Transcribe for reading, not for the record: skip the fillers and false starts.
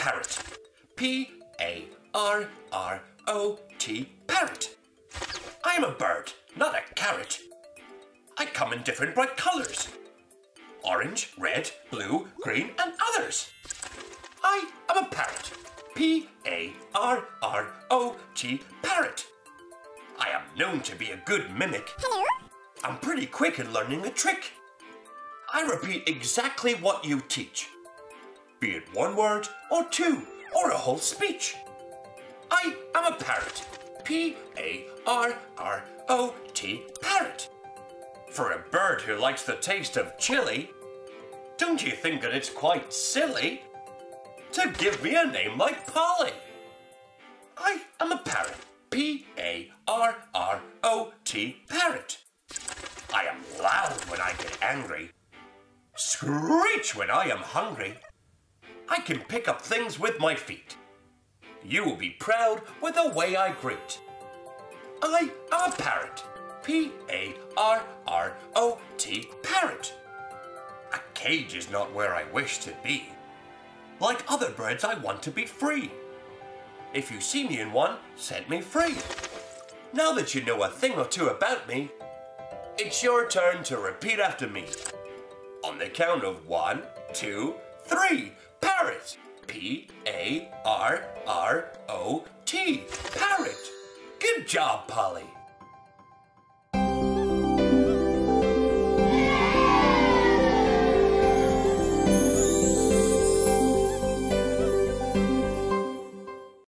parrot. P-A-R-R-O-T, parrot. I am a bird, not a carrot. I come in different bright colours. Orange, red, blue, green and others. I am a parrot. P-A-R-R-O-T, parrot. I am known to be a good mimic. Hello? I'm pretty quick at learning a trick. I repeat exactly what you teach. Be it one word or two or a whole speech. I am a parrot. P-A-R-R-O-T, parrot. For a bird who likes the taste of chili, don't you think that it's quite silly to give me a name like Polly? I am a parrot. P-A-R-R-O-T, parrot. I am loud when I get angry. Screech when I am hungry. I can pick up things with my feet. You will be proud with the way I greet. I am a parrot. P-A-R-R-O-T, parrot. A cage is not where I wish to be. Like other birds, I want to be free. If you see me in one, set me free. Now that you know a thing or two about me, it's your turn to repeat after me. On the count of 1, 2, 3, parrot. P-A-R-R-O-T, parrot. Good job, Polly.